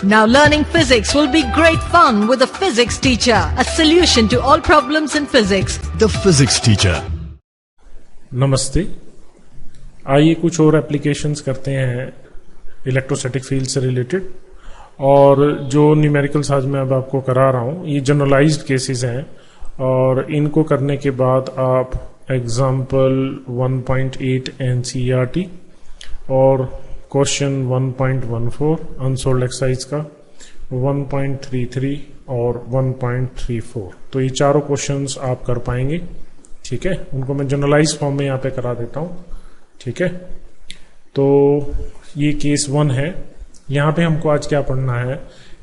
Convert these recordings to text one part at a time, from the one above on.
Now learning physics will be great fun with a physics teacher, a solution to all problems in physics. The Physics Teacher. नमस्ते। आइए कुछ और applications करते हैं electrostatic field से related. और जो न्यूमेरिकल्स आज मैं अब आपको करा रहा हूँ ये जनरलाइज्ड केसेस हैं, और इनको करने के बाद आप एग्जाम्पल 1.8 NCERT और क्वेश्चन 1.14 अनसोल्व्ड एक्सरसाइज का 1.33 और 1.34, तो ये चारों क्वेश्चंस आप कर पाएंगे। ठीक है, उनको मैं जनरलाइज फॉर्म में यहाँ पे करा देता हूँ। ठीक है, तो ये केस 1 है। यहाँ पे हमको आज क्या पढ़ना है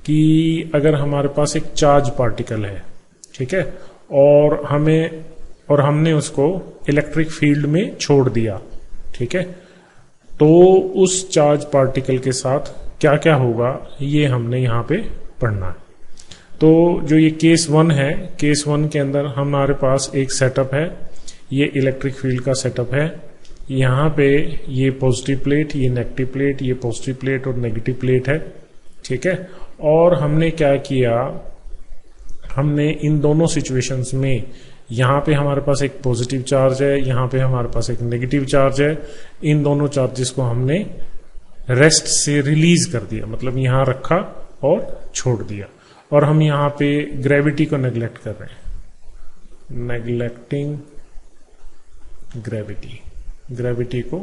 कि अगर हमारे पास एक चार्ज पार्टिकल है, ठीक है, और हमने उसको इलेक्ट्रिक फील्ड में छोड़ दिया, ठीक है, तो उस चार्ज पार्टिकल के साथ क्या क्या होगा ये हमने यहाँ पे पढ़ना है। तो जो ये केस 1 है, केस 1 के अंदर हमारे पास एक सेटअप है, ये इलेक्ट्रिक फील्ड का सेटअप है। यहाँ पे ये पॉजिटिव प्लेट, ये नेगेटिव प्लेट, ये पॉजिटिव प्लेट और नेगेटिव प्लेट है। ठीक है, और हमने क्या किया, हमने इन दोनों सिचुएशंस में यहाँ पे हमारे पास एक पॉजिटिव चार्ज है, यहाँ पे हमारे पास एक नेगेटिव चार्ज है। इन दोनों चार्जेस को हमने रेस्ट से रिलीज कर दिया, मतलब यहाँ रखा और छोड़ दिया। और हम यहाँ पे ग्रेविटी को नेग्लेक्ट कर रहे हैं, नेग्लेक्टिंग ग्रेविटी को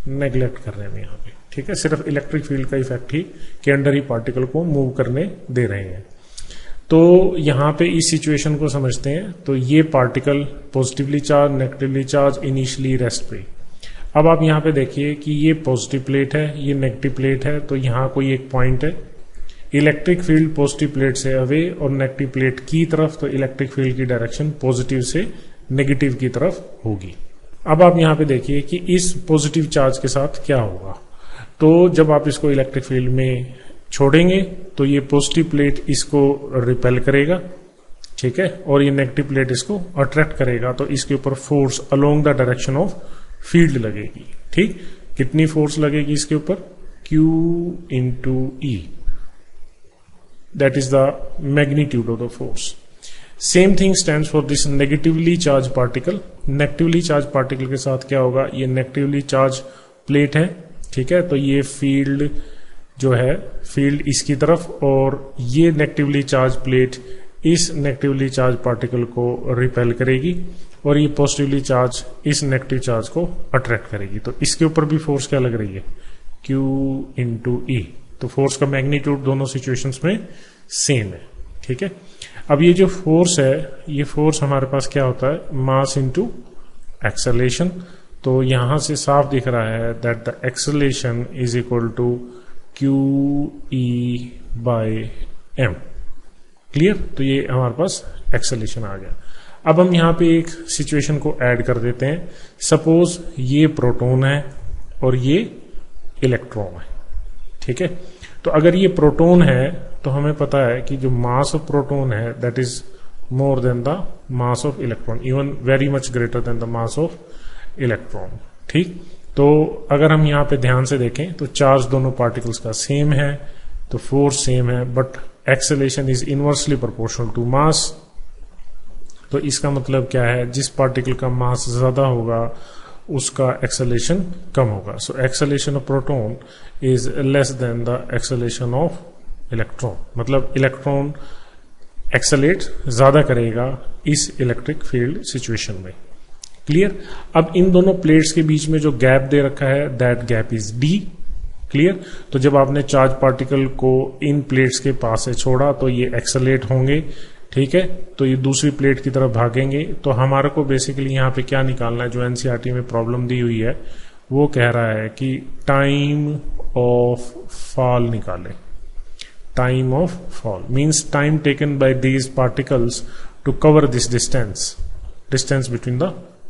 नेग्लेक्ट कर रहे हैं यहाँ पे। ठीक है, सिर्फ इलेक्ट्रिक फील्ड का इफेक्ट ही के अंडर ही पार्टिकल को मूव करने दे रहे हैं। तो यहाँ पे इस सिचुएशन को समझते हैं। तो ये particle positively charge, negatively charge, initially rest पे। अब आप यहाँ पे देखिए कि ये पॉजिटिव प्लेट है, ये नेगेटिव प्लेट है, तो यहाँ कोई एक पॉइंट है। इलेक्ट्रिक फील्ड पॉजिटिव प्लेट से अवे और नेगेटिव प्लेट की तरफ, तो इलेक्ट्रिक फील्ड की डायरेक्शन पॉजिटिव से नेगेटिव की तरफ होगी। अब आप यहाँ पे देखिए कि इस पॉजिटिव चार्ज के साथ क्या होगा। तो जब आप इसको इलेक्ट्रिक फील्ड में छोड़ेंगे तो ये पॉजिटिव प्लेट इसको रिपेल करेगा, ठीक है, और ये नेगेटिव प्लेट इसको अट्रैक्ट करेगा। तो इसके ऊपर force along the direction of field लगेगी। ठीक, कितनी फोर्स लगेगी इसके ऊपर? Q into E, that is the magnitude of the force. Same thing stands for this negatively charged particle. Negatively charged particle के साथ क्या होगा, ये negatively charged प्लेट है, ठीक है, तो ये फील्ड जो है, फील्ड इसकी तरफ, और ये नेगेटिवली चार्ज प्लेट इस नेगेटिवली चार्ज पार्टिकल को रिपेल करेगी, और ये पॉजिटिवली चार्ज इस नेगेटिव चार्ज को अट्रैक्ट करेगी। तो इसके ऊपर भी फोर्स क्या लग रही है? Q into E। तो फोर्स का मैग्नीट्यूड दोनों सिचुएशंस में सेम है। ठीक है, अब ये जो फोर्स है, ये फोर्स हमारे पास क्या होता है? Mass into acceleration. तो यहां से साफ दिख रहा है that the acceleration is equal to QE/m। Clear? तो ये हमारे पास एक्सेलरेशन आ गया। अब हम यहाँ पे एक सिचुएशन को ऐड कर देते हैं। सपोज ये प्रोटॉन है और ये इलेक्ट्रॉन है, ठीक है। तो अगर ये प्रोटॉन है तो हमें पता है कि जो मास ऑफ प्रोटॉन है that is more than the mass of electron, even very much greater than the mass of electron. ठीक, तो अगर हम यहाँ पे ध्यान से देखें तो चार्ज दोनों पार्टिकल्स का सेम है, तो फोर्स सेम है, but acceleration is inversely proportional to mass. तो इसका मतलब क्या है? जिस पार्टिकल का मास ज्यादा होगा उसका एक्सेलरेशन कम होगा। So acceleration of proton is less than the acceleration of electron, मतलब इलेक्ट्रॉन एक्सेलरेट ज्यादा करेगा इस इलेक्ट्रिक फील्ड सिचुएशन में। क्लियर? अब इन दोनों प्लेट्स के बीच में जो गैप दे रखा है that gap is D। Clear? तो जब आपने चार्ज पार्टिकल को इन प्लेट्स के पास से छोड़ा तो ये एक्सेलरेट होंगे, ठीक है, तो ये दूसरी प्लेट की तरफ भागेंगे। तो हमारे को बेसिकली यहाँ पे क्या निकालना है? जो एनसीईआरटी में प्रॉब्लम दी हुई है वो कह रहा है कि टाइम ऑफ फॉल निकाले। Time of fall means time taken by these particles to cover this distance between the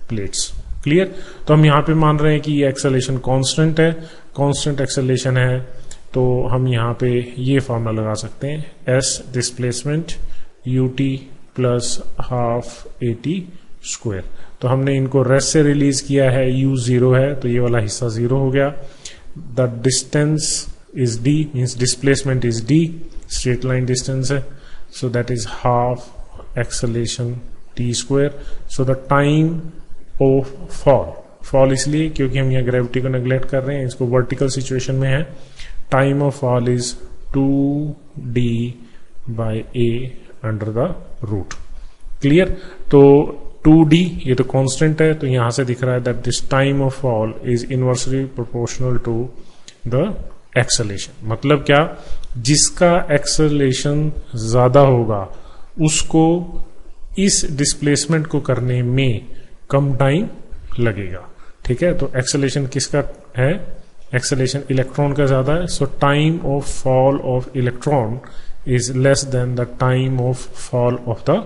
plates. Clear? तो हम यहाँ पे मान रहे हैं कि ये एक्सेलरेशन कांस्टेंट है, कांस्टेंट एक्सेलरेशन है, तो हम यहाँ पे ये फॉर्मूला लगा सकते हैं, S displacement ut plus half AT square. तो हमने इनको रेस्ट से रिलीज किया है, u 0 है तो ये वाला हिस्सा 0 हो गया। The distance is d, means displacement is d, straight line distance है, so that is half acceleration t square. So the time of fall इसलिए क्योंकि हम यहाँ ग्रेविटी को नेग्लेक्ट कर रहे हैं, इसको वर्टिकल सिचुएशन में है. Time of fall is 2d by a under the root. Clear. तो 2d ये तो कांस्टेंट है, तो यहां से दिख रहा है that this time of fall is inversely proportional to the acceleration. मतलब क्या, जिसका एक्सेलेरेशन ज्यादा होगा उसको इस डिस्प्लेसमेंट को करने में कम टाइम लगेगा. ठीक है. तो एक्सेलेरेशन किसका है, एक्सेलेरेशन इलेक्ट्रॉन का ज्यादा है. सो time of fall of electron is less than the time of fall of the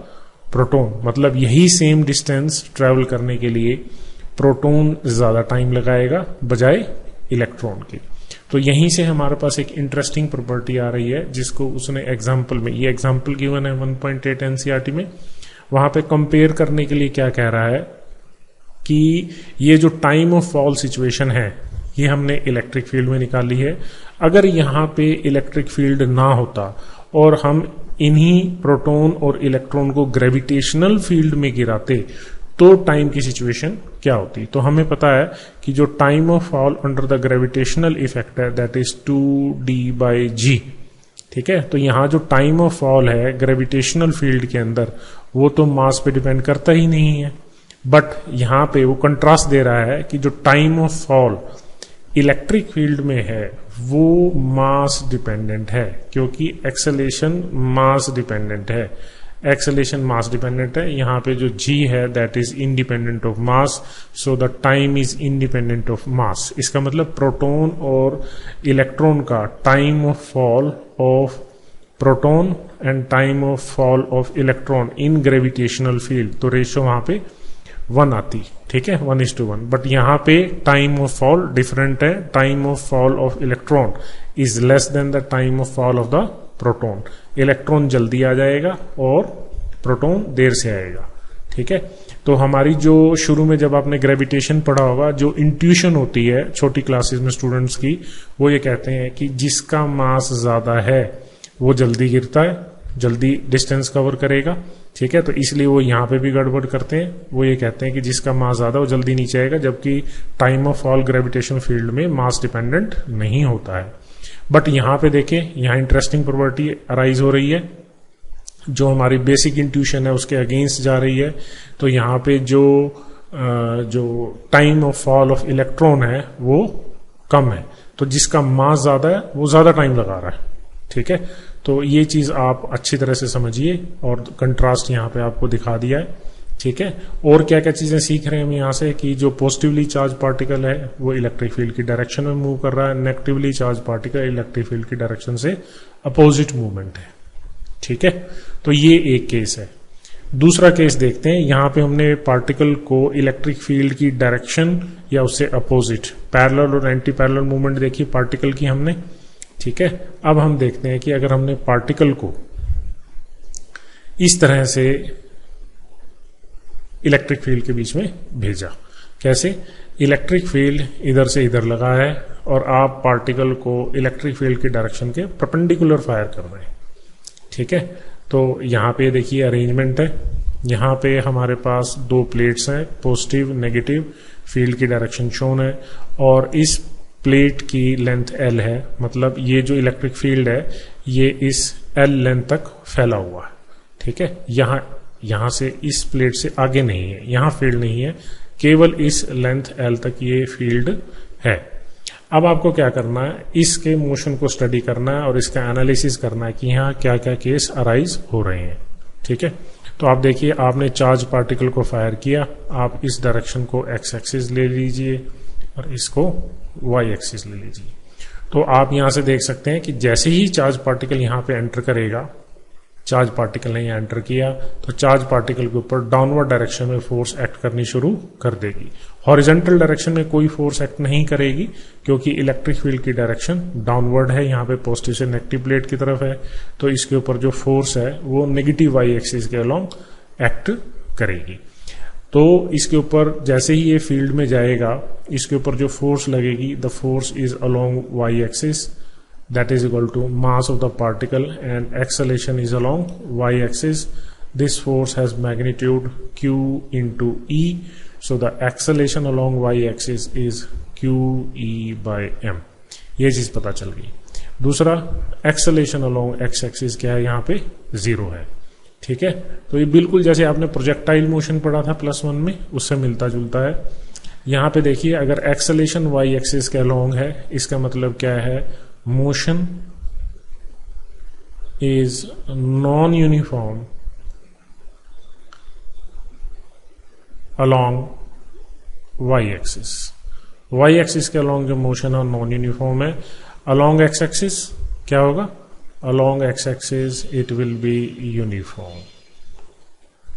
proton. मतलब यही सेम डिस्टेंस ट्रेवल करने के लिए प्रोटॉन ज्यादा टाइम लगाएगा बजाय इलेक्ट्रॉन के. तो यहीं से हमारे पास एक इंटरेस्टिंग प्रॉपर्टी आ रही है जिसको उसने एग्जाम्पल में, ये एग्जाम्पल गिवन है 1.8 एनसीईआरटी में, वहां पे कंपेयर करने के लिए क्या कह रहा है कि ये जो टाइम ऑफ फॉल सिचुएशन है ये हमने इलेक्ट्रिक फील्ड में निकाली है. अगर यहां पे इलेक्ट्रिक फील्ड ना होता और हम इन्हीं प्रोटॉन और इलेक्ट्रॉन को ग्रेविटेशनल फील्ड में गिराते तो टाइम की सिचुएशन क्या होती. तो हमें पता है कि जो time of fall under the gravitational effect है that is 2d by g. ठीक है. तो यहां जो टाइम ऑफ फॉल है ग्रेविटेशनल फील्ड के अंदर वो तो मास पे डिपेंड करता ही नहीं है, बट यहां पे वो कंट्रास्ट दे रहा है कि जो time of fall electric field में है वो मास डिपेंडेंट है, क्योंकि एक्सेलेरेशन मास डिपेंडेंट है. एक्सेलेरेशन मास डिपेंडेंट है. यहां पे जो g है that is independent of mass, so the time is independent of mass. इसका मतलब प्रोटॉन और इलेक्ट्रॉन का time of fall of proton and time of fall of electron in gravitational field, तो रेशियो वहां पे 1 आती. ठीक है, 1:1. बट यहां पे टाइम ऑफ फॉल डिफरेंट है. Time of fall of electron is less than the time of fall of the proton. Electron जल्दी आ जाएगा और प्रोटॉन देर से आएगा. ठीक है. तो हमारी जो शुरू में जब आपने ग्रेविटेशन पढ़ा होगा, जो इंट्यूशन होती है छोटी क्लासेस में स्टूडेंट्स की, वो ये कहते हैं कि जिसका मास ज्यादा है वो जल्दी गिरता है, जल्दी डिस्टेंस कवर करेगा. ठीक है. तो इसलिए वो यहां पे भी गड़बड़ करते हैं. वो ये कहते हैं कि जिसका मास ज्यादा वो जल्दी नीचे आएगा, जबकि time of fall gravitation field में मास डिपेंडेंट नहीं होता है. बट यहां पे देखें, यहां इंटरेस्टिंग प्रॉपर्टी अराइज हो रही है जो हमारी बेसिक इंट्यूशन है उसके अगेंस्ट जा रही है. तो यहां पे जो time of fall of electron है वो कम है, तो जिसका मास ज्यादा है वो ज्यादा टाइम लगा रहा है. ठीक है. तो ये चीज आप अच्छी तरह से समझिए और कंट्रास्ट यहां पे आपको दिखा दिया है. ठीक है. और क्या क्या चीजें सीख रहे हैं हम यहां से कि जो पॉजिटिवली चार्ज पार्टिकल है वो इलेक्ट्रिक फील्ड की डायरेक्शन में मूव कर रहा है, negatively charge particle electric field की डायरेक्शन से अपोजिट मूवमेंट है. ठीक है. तो ये एक केस है. दूसरा केस देखते हैं. यहां पे हमने पार्टिकल को इलेक्ट्रिक फील्ड की डायरेक्शन या उससे अपोजिट पैरेलल और एंटी पैरेलल मूवमेंट देखी पार्टिकल की हमने. ठीक है. अब हम देखते हैं कि अगर हमने पार्टिकल को इस तरह से इलेक्ट्रिक फील्ड के बीच में भेजा, कैसे? इलेक्ट्रिक फील्ड इधर से इधर लगा है और आप पार्टिकल को इलेक्ट्रिक फील्ड की डायरेक्शन के परपेंडिकुलर फायर कर रहे हैं. ठीक है. तो यहां पे देखिए अरेंजमेंट है. यहां पे हमारे पास 2 प्लेट्स हैं, पॉजिटिव नेगेटिव, फील्ड की डायरेक्शन शोन है और इस प्लेट की लेंथ L है. मतलब ये जो इलेक्ट्रिक फील्ड है ये इस L लेंथ तक फैला हुआ है. ठीक है. यहां से इस प्लेट से आगे नहीं है, यहां फील्ड नहीं है, केवल इस लेंथ L तक ये फील्ड है. अब आपको क्या करना है, इसके मोशन को स्टडी करना है और इसका एनालिसिस करना है कि यहाँ क्या क्या केस अराइज हो रहे हैं. ठीक है. तो आप देखिए, आपने चार्ज पार्टिकल को फायर किया, आप इस डायरेक्शन को एक्स एक्सिस ले लीजिए और इसको वाई एक्सिस ले लीजिए. तो आप यहां से देख सकते हैं कि जैसे ही चार्ज पार्टिकल यहां पे एंटर करेगा, चार्ज पार्टिकल ने एंटर किया तो चार्ज पार्टिकल के ऊपर डाउनवर्ड डायरेक्शन में फोर्स एक्ट करनी शुरू कर देगी. हॉरिजॉन्टल डायरेक्शन में कोई फोर्स एक्ट नहीं करेगी क्योंकि इलेक्ट्रिक फील्ड की डायरेक्शन डाउनवर्ड है, यहाँ पे पॉजिटिव से नेगेटिव प्लेट की तरफ है. तो इसके ऊपर जो फोर्स है वो नेगेटिव वाई एक्सिस के अलोंग एक्ट करेगी. तो इसके ऊपर जैसे ही ये फील्ड में जाएगा, इसके ऊपर जो फोर्स लगेगी, the force is along Y axis that is equal to mass of the particle and acceleration is along y-axis. This force has magnitude q into e, so the acceleration along y-axis is qe by m. ये चीज पता चल गई. दूसरा acceleration along X axis क्या है, यहाँ पे 0 है. ठीक है, तो ये बिल्कुल जैसे आपने प्रोजेक्टाइल मोशन पढ़ा था +1 में, उससे मिलता जुलता है. यहाँ पे देखिए, अगर एक्सेलेरेशन वाई एक्सिस के अलोंग है, इसका मतलब क्या है, motion is non uniform along Y axis. Y axis के अलोंग जो मोशन है नॉन यूनिफॉर्म है. अलोंग एक्स एक्सिस क्या होगा, along X axis it will be uniform.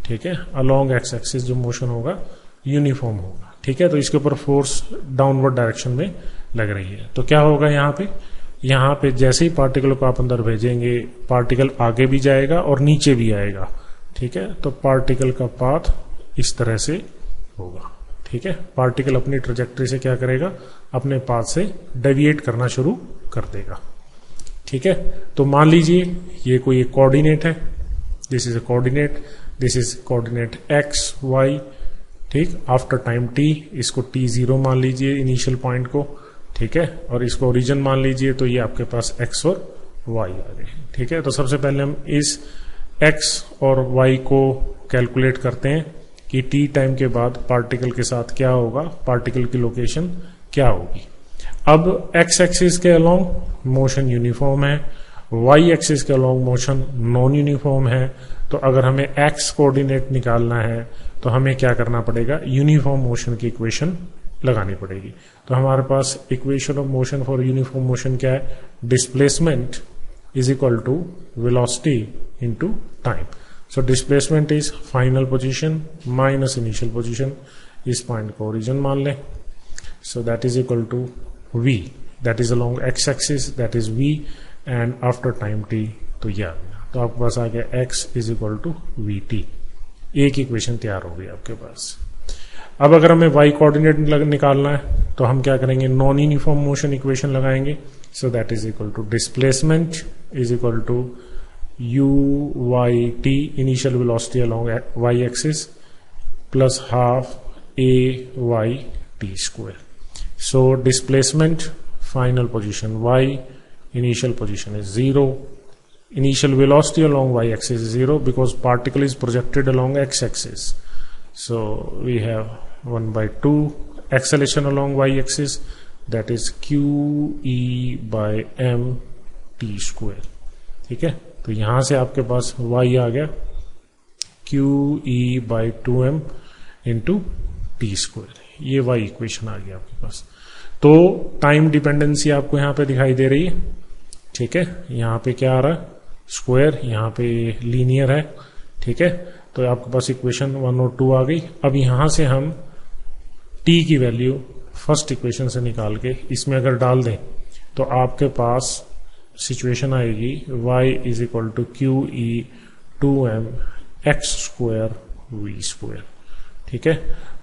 ठीक है, अलोंग एक्स एक्सिस जो मोशन होगा यूनिफॉर्म होगा. ठीक है, तो इसके ऊपर फोर्स डाउनवर्ड डायरेक्शन में लग रही है. तो क्या होगा यहाँ पे जैसे ही पार्टिकल को आप अंदर भेजेंगे, पार्टिकल आगे भी जाएगा और नीचे भी आएगा. ठीक है, तो पार्टिकल का पाथ इस तरह से होगा. ठीक है, पार्टिकल अपनी ट्रेजेक्टरी से क्या करेगा, अपने पाथ से डेविएट करना शुरू कर देगा. ठीक है, तो मान लीजिए ये कोई एक कोऑर्डिनेट है, this is a coordinate, this is coordinate X Y. ठीक, आफ्टर टाइम टी, इसको t0 मान लीजिए इनिशियल पॉइंट को. ठीक है, और इसको ओरिजिन मान लीजिए, तो ये आपके पास x और y आ गए. ठीक है, तो सबसे पहले हम इस x और y को कैलकुलेट करते हैं कि t टाइम के बाद पार्टिकल के साथ क्या होगा, पार्टिकल की लोकेशन क्या होगी. अब x एक्सिस के अलोंग मोशन यूनिफॉर्म है, y एक्सिस के अलोंग मोशन नॉन यूनिफॉर्म है. तो अगर हमें x कोऑर्डिनेट निकालना है तो हमें क्या करना पड़ेगा, यूनिफॉर्म मोशन की इक्वेशन लगानी पड़ेगी. तो हमारे पास equation of motion for uniform motion क्या है, displacement is equal to velocity into time. So displacement is final position minus initial position. इस पॉइंट को ओरिजिन मान लें. So that is equal to v, that is along x axis, that is v, and after time t, तो ये आ गया. तो आपके पास आ गया x is equal to vt. एक इक्वेशन तैयार हो गई आपके पास. अब अगर हमें y कोऑर्डिनेट निकालना है तो हम क्या करेंगे, नॉन यूनिफॉर्म मोशन इक्वेशन लगाएंगे. So that is equal to displacement is equal to u y t, initial velocity along y axis, plus half a y t square. So displacement final position y, initial position is 0, initial velocity along y axis is 0 because particle is projected along x axis. So we have 1 by 2 acceleration along y axis, that is q e by m t square. ठीक है, तो यहां से आपके पास y आ गया q e by 2m into t square. ये y equation आ गया आपके पास. तो टाइम डिपेंडेंसी आपको यहां पे दिखाई दे रही है. ठीक है, यहाँ पे क्या आ रहा है, स्क्वायर, यहाँ पे लीनियर है. ठीक है, तो आपके पास इक्वेशन 1 और 2 आ गई. अब यहां से हम t की वैल्यू फर्स्ट इक्वेशन से निकाल के इसमें अगर डाल दें तो आपके पास सिचुएशन आएगी y is equal to Q E 2m x square v square. ठीक है,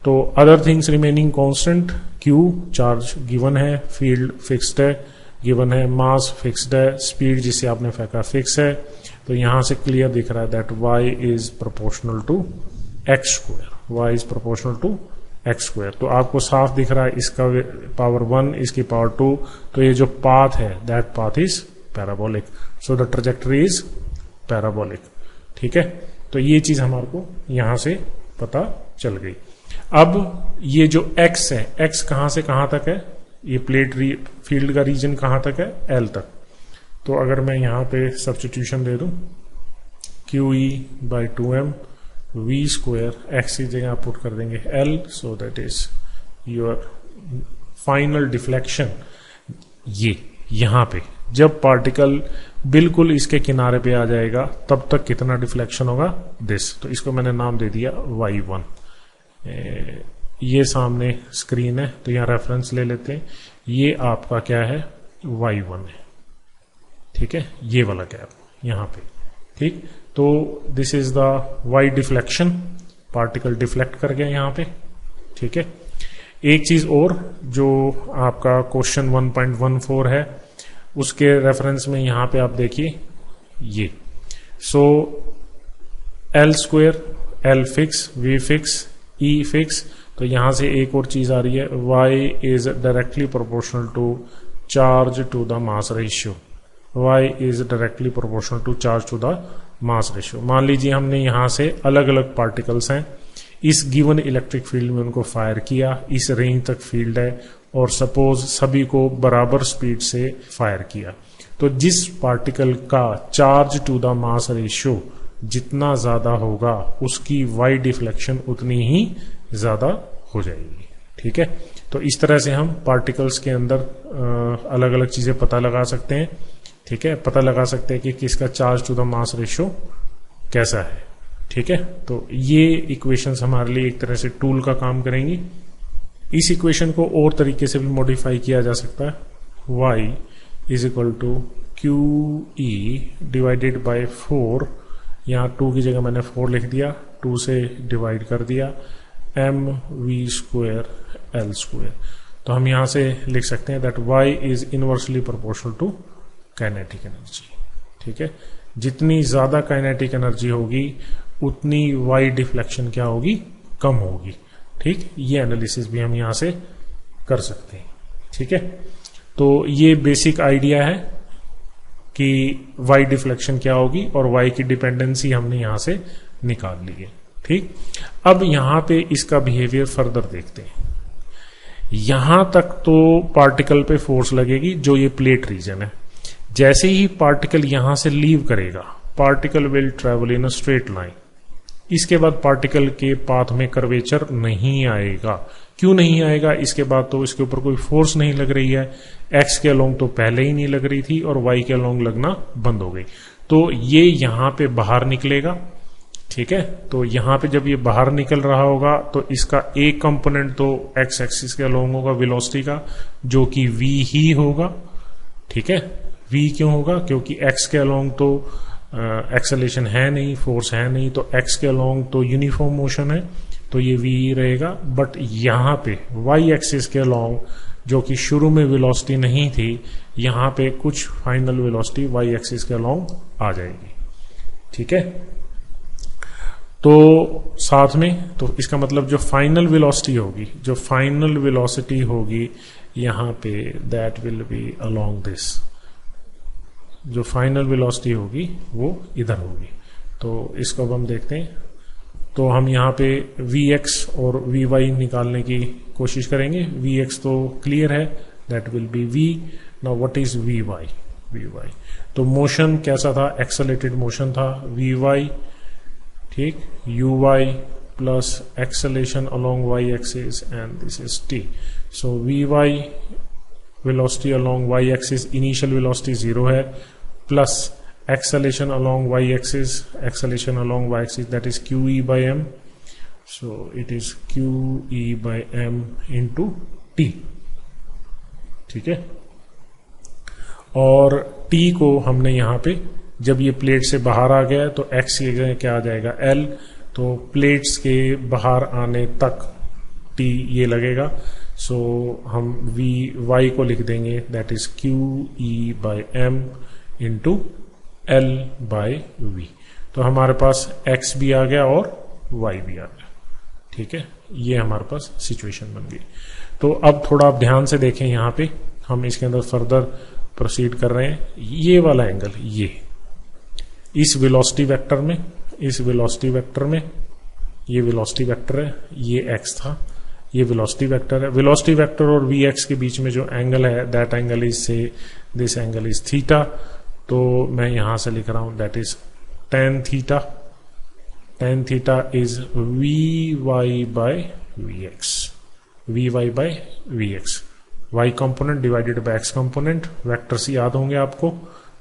तो other things remaining constant, q charge given है, फील्ड फिक्स्ड है, गिवन है, मास फिक्स्ड है, स्पीड जिसे आपने फेंका फिक्स है. तो यहां से क्लियर दिख रहा है that y is proportional to X square, y is proportional to X square. तो आपको साफ दिख रहा है इसका पावर 1, इसकी पावर 2. तो ये जो पाथ है that path is parabolic. So the trajectory is parabolic. ठीक है, तो ये चीज हमारे को यहां से पता चल गई. अब ये जो x है, x कहां से कहां तक है, ये प्लेट फील्ड का रीजन कहां तक है, L तक. तो अगर मैं यहां पे सब्स्टिट्यूशन दे दूं Q E by 2m v square, x की जगह आप पुट कर देंगे L. So that is your final deflection. ये यहां पे जब पार्टिकल बिल्कुल इसके किनारे पे आ जाएगा तब तक कितना डिफ्लेक्शन होगा, दिस. तो इसको मैंने नाम दे दिया y1. ये सामने स्क्रीन है तो यहां रेफरेंस ले लेते हैं. ये आपका क्या है, y1 है. ठीक है, ये वाला गैप यहां पे. ठीक, तो this is the y deflection, particle deflect कर गया यहां पे. ठीक है, एक चीज और जो आपका क्वेश्चन 1.14 है उसके रेफरेंस में यहां पे आप देखिए ये, so L square, L fix, V fix, E fix, तो यहां से एक और चीज आ रही है, y is directly proportional to charge to the mass ratio, y is directly proportional to charge to the mass ratio. मान लीजिए हमने यहां से अलग अलग पार्टिकल्स हैं, इस गिवन इलेक्ट्रिक फील्ड में उनको फायर किया, इस रेंज तक फील्ड है, और सपोज सभी को बराबर स्पीड से फायर किया, तो जिस पार्टिकल का charge to the mass ratio जितना ज्यादा होगा उसकी वाई डिफ्लेक्शन उतनी ही ज्यादा हो जाएगी। ठीक है, तो इस तरह से हम पार्टिकल्स के अंदर अलग अलग चीजें पता लगा सकते हैं। ठीक है, पता लगा सकते हैं कि किसका charge to the mass ratio कैसा है। ठीक है, तो ये इक्वेशंस हमारे लिए एक तरह से टूल का काम करेंगी। इस इक्वेशन को और तरीके से भी मॉडिफाई किया जा सकता है, y is equal to Q E divided by 4, यहाँ 2 की जगह मैंने 4 लिख दिया, 2 से डिवाइड कर दिया, M V square L square. तो हम यहां से लिख सकते हैं that y is inversely proportional to kinetic energy. ठीक है, जितनी ज्यादा काइनेटिक एनर्जी होगी उतनी y डिफ्लेक्शन क्या होगी, कम होगी। ठीक, ये एनालिसिस भी हम यहां से कर सकते हैं। ठीक है, तो ये बेसिक आइडिया है कि y डिफ्लेक्शन क्या होगी, और y की डिपेंडेंसी हमने यहां से निकाल ली है। ठीक, अब यहां पे इसका बिहेवियर फर्दर देखते हैं। यहां तक तो पार्टिकल पे फोर्स लगेगी जो ये प्लेट रीजन है, जैसे ही पार्टिकल यहां से लीव करेगा particle will travel in a straight line, इसके बाद पार्टिकल के पाथ में कर्वेचर नहीं आएगा। क्यों नहीं आएगा, इसके बाद तो इसके ऊपर कोई फोर्स नहीं लग रही है, एक्स के अलोंग तो पहले ही नहीं लग रही थी और वाई के अलोंग लगना बंद हो गई, तो ये यहां पे बाहर निकलेगा। ठीक है, तो यहां पे जब ये बाहर निकल रहा होगा तो इसका एक कंपोनेंट तो एक्स एक्सिस के अलोंग होगा वेलोसिटी का, जो कि v ही होगा। ठीक है, v क्यों होगा, क्योंकि x के अलोंग तो एक्सेलेरेशन है नहीं, फोर्स है नहीं, तो x के अलोंग तो यूनिफॉर्म मोशन है, तो ये v ही रहेगा। बट यहां पे y एक्सिस के अलोंग, जो कि शुरू में वेलोसिटी नहीं थी, यहां पे कुछ फाइनल वेलोसिटी y एक्सिस के अलोंग आ जाएगी। ठीक है, तो साथ में, तो इसका मतलब जो फाइनल वेलोसिटी होगी, जो फाइनल वेलोसिटी होगी यहां पे, that will be along this, जो फाइनल वेलोसिटी होगी वो इधर होगी। तो इसको अब हम देखते हैं, तो हम यहाँ पे Vx और Vy निकालने की कोशिश करेंगे। Vx तो क्लियर है, that will be V। Now what is Vy, तो मोशन कैसा था, एक्सेलरेटेड मोशन था Vy। ठीक, uy plus acceleration along y axis and this is t, so Vy velocity along y axis, initial velocity 0 है, plus acceleration along y-axis, acceleration along y-axis, that is qe by m, so it is qe by m into t। ठीक है, और t को हमने यहां पे, जब ये प्लेट से बाहर आ गया तो x की जगह क्या आ जाएगा, l, तो प्लेट्स के बाहर आने तक t ये लगेगा, सो हम y को लिख देंगे, that is qe by m into L by V। तो हमारे पास X भी आ गया और Y भी आ गया। ठीक है, ये हमारे पास सिचुएशन बन गई। तो अब थोड़ा आप ध्यान से देखें, यहां पे हम इसके अंदर फर्दर प्रोसीड कर रहे हैं। ये वाला एंगल, ये इस वेलोसिटी वेक्टर में, इस वेलोसिटी वेक्टर में, ये वेलोसिटी वेक्टर है, ये X था, ये वेलोसिटी वेक्टर है। वेलोसिटी वेक्टर और Vx के बीच में जो एंगल है, that angle is say this angle is theta. तो मैं यहां से लिख रहा हूं, that is tan theta. tan theta is Vy by Vx, Vy by Vx, y component divided by x component. Vectors याद होंगे आपको।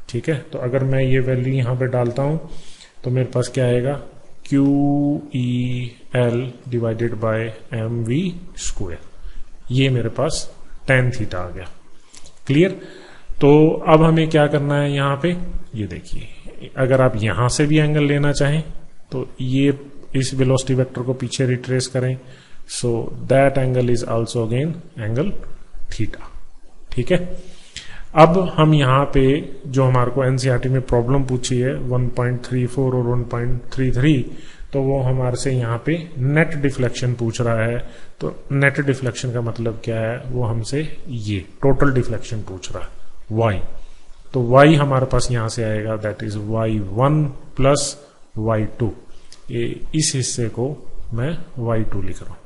ठीक है, तो अगर मैं ये वैल्यू यहां पे डालता हूं तो मेरे पास क्या आएगा, QEL divided by mv square, ये मेरे पास tan थीटा आ गया। क्लियर। तो अब हमें क्या करना है यहां पे, ये देखिए, अगर आप यहां से भी एंगल लेना चाहें तो ये इस वेलोसिटी वेक्टर को पीछे रिट्रेस करें, so that angle is also again angle theta. ठीक है, अब हम यहाँ पे जो हमारे को एनसीईआरटी में प्रॉब्लम पूछी है 1.34 और 1.33, तो वो हमारे से यहाँ पे नेट डिफ्लेक्शन पूछ रहा है। तो नेट डिफ्लेक्शन का मतलब क्या है, वो हमसे ये टोटल डिफ्लेक्शन पूछ रहा है y। तो y हमारे पास यहां से आएगा, that is y1 plus y2। ये इस हिस्से को मैं y2 लिख रहा हूं,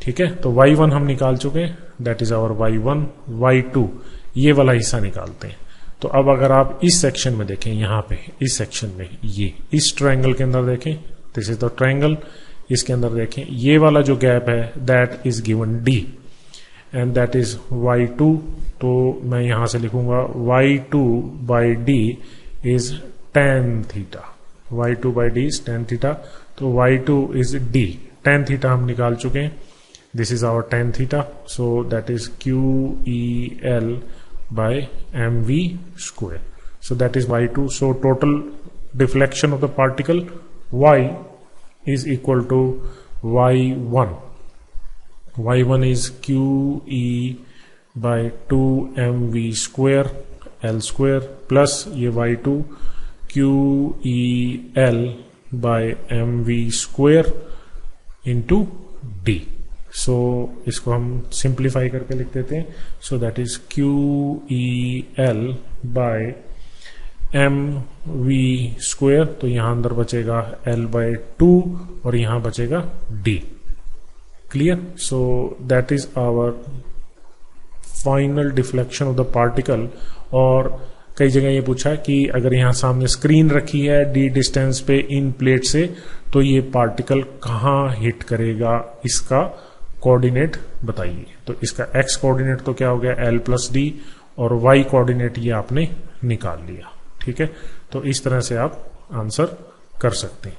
ठीक है। तो y1 हम निकाल चुके हैं, that is our y1, y2 ये वाला हिस्सा निकालते हैं। तो अब अगर आप इस सेक्शन में देखें, यहां पे इस सेक्शन में, ये इस ट्रायंगल के अंदर देखें, दिस इज द ट्रायंगल, इसके अंदर देखें ये वाला जो गैप है that is given d and that is y2। तो मैं यहां से लिखूंगा y2 by d is tan theta, y2 by d is tan theta. तो y2 is d, tan theta हम निकाल चुके हैं, this is our tan theta. So that is QEL by mv square. So that is y2। So total deflection of the particle y is equal to y1. y1 is QE by 2mv square L square plus ये y2 QEL by mv square into d। so इसको हम simplify करके लिख देते हैं। so that is QEL by mv square. तो यहां अंदर बचेगा L बाय 2 और यहां बचेगा d। Clear. So that is our final deflection of the particle. और कई जगह ये पूछा कि अगर यहां सामने स्क्रीन रखी है d डिस्टेंस पे इन प्लेट से, तो ये पार्टिकल कहां हिट करेगा, इसका कोऑर्डिनेट बताइए। तो इसका x कोऑर्डिनेट तो क्या हो गया L प्लस d, और y कोऑर्डिनेट ये आपने निकाल लिया, ठीक है। तो इस तरह से आप आंसर कर सकते हैं।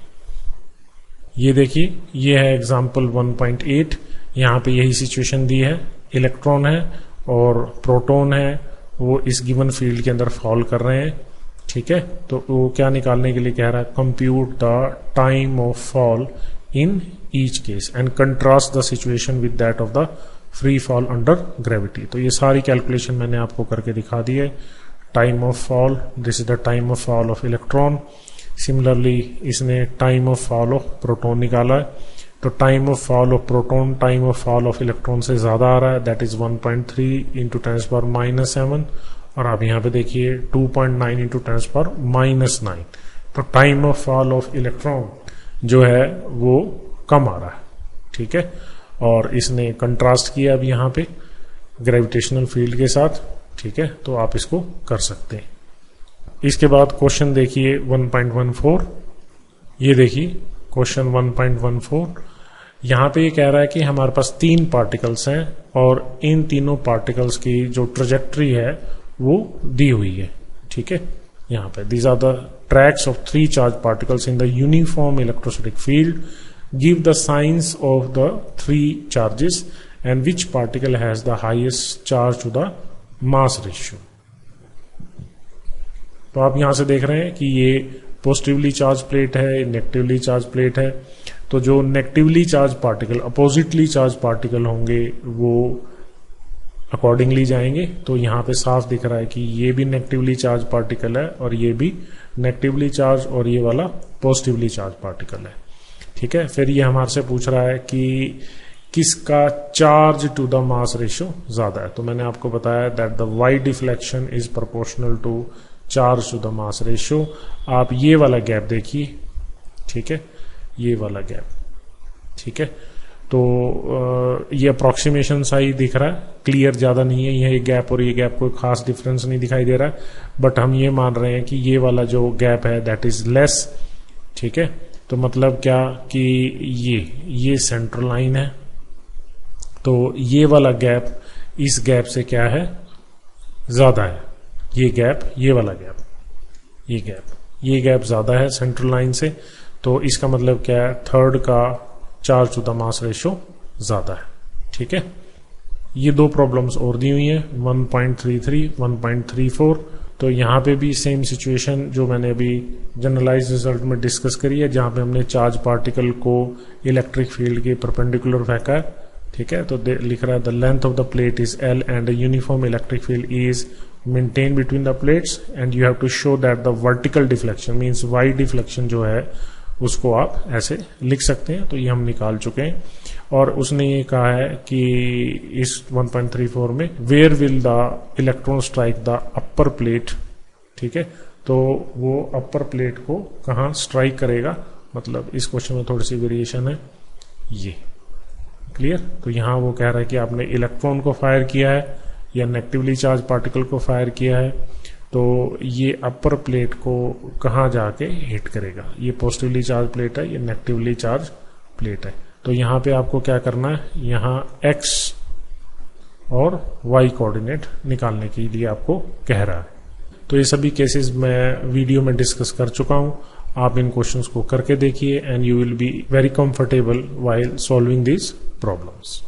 ये देखिए, ये है एग्जाम्पल 1.8। यहां पे यही सिचुएशन दी है, इलेक्ट्रॉन है और प्रोटॉन है, वो इस गिवन फील्ड के अंदर फॉल कर रहे हैं, ठीक है। तो वो क्या निकालने के लिए कह रहा है, compute the time of fall in each case and contrast the situation with that of the free fall under gravity. तो ये सारी कैलकुलेशन मैंने आपको करके दिखा दी है। Time of fall, this is the time of fall of electron. Similarly इसने time of fall of proton निकाला है। तो time of fall of proton time of fall of electron से ज्यादा आ रहा है, that is 1.3 into tens power -7। और आप यहां पे देखिए 2.9 इंटू टेंस पावर -9। तो time of fall of electron जो है वो कम आ रहा है, ठीक है। और इसने कंट्रास्ट किया अब यहां पे ग्रेविटेशनल फील्ड के साथ, ठीक है। तो आप इसको कर सकते हैं। इसके बाद क्वेश्चन देखिए 1.14। ये देखिए क्वेश्चन 1.14। यहां पे ये कह रहा है कि हमारे पास 3 पार्टिकल्स हैं और इन तीनों पार्टिकल्स की जो ट्रेजेक्ट्री है वो दी हुई है, ठीक है। यहां पे these are the tracks of 3 charge particles in the uniform electrostatic field. Give the signs of the 3 charges and which particle has the highest charge to the mass ratio. तो आप यहां से देख रहे हैं कि ये पॉजिटिवली चार्ज प्लेट है, नेगेटिवली चार्ज प्लेट है। तो जो negatively charge particle, oppositely charge particle होंगे वो अकॉर्डिंगली जाएंगे। तो यहां पे साफ दिख रहा है कि ये भी नेगेटिवली चार्ज पार्टिकल है और ये भी नेगेटिवली चार्ज, और ये वाला पॉजिटिवली चार्ज पार्टिकल है, ठीक है। फिर ये हमारे से पूछ रहा है कि किसका charge to the mass ratio ज्यादा है। तो मैंने आपको बताया that the Y deflection is proportional to charge to the mass ratio. आप ये वाला गैप देखिए, ठीक है, ये वाला गैप, ठीक है। तो ये अप्रोक्सीमेशन सा ही दिख रहा है, क्लियर ज्यादा नहीं है। ये गैप और ये गैप कोई खास डिफरेंस नहीं दिखाई दे रहा है, बट हम ये मान रहे हैं कि ये वाला जो गैप है दैट इज लेस, ठीक है। तो मतलब क्या कि ये सेंट्रल लाइन है, तो ये वाला गैप इस गैप से क्या है, ज्यादा है। ये गैप, ये वाला गैप, ये गैप ज्यादा है सेंट्रल लाइन से। तो इसका मतलब क्या है, थर्ड का charge to the mass ratio ज्यादा है, ठीक है। ये 2 प्रॉब्लम्स और दी हुई है 1.33, 1.34। तो यहां पे भी सेम सिचुएशन जो मैंने अभी जनरलाइज रिजल्ट में डिस्कस करी है, जहां पे हमने चार्ज पार्टिकल को इलेक्ट्रिक फील्ड के परपेंडिकुलर फेंका है, ठीक है। तो लिख रहा है the length of the plate is L and uniform electric field is maintain between the plates and you have to show that the vertical deflection means y deflection जो है उसको आप ऐसे लिख सकते हैं। तो ये हम निकाल चुके हैं और उसने ये कहा है कि इस 1.34 में where will the electron strike the upper plate, ठीक है, तो वो अपर प्लेट को कहाँ स्ट्राइक करेगा, मतलब इस क्वेश्चन में थोड़ी सी वेरिएशन है, ये क्लियर। तो यहाँ वो कह रहा है कि आपने इलेक्ट्रॉन को फायर किया है या नेगेटिवली चार्ज पार्टिकल को फायर किया है, तो ये अपर प्लेट को कहाँ जाके हिट करेगा, ये पॉजिटिवली चार्ज प्लेट है, ये नेगेटिवली चार्ज प्लेट है। तो यहाँ पे आपको क्या करना है, यहाँ x और y कोऑर्डिनेट निकालने के लिए आपको कह रहा है। तो ये सभी केसेस मैं वीडियो में डिस्कस कर चुका हूँ, आप इन क्वेश्चंस को करके देखिए and you will be very comfortable while solving these problems.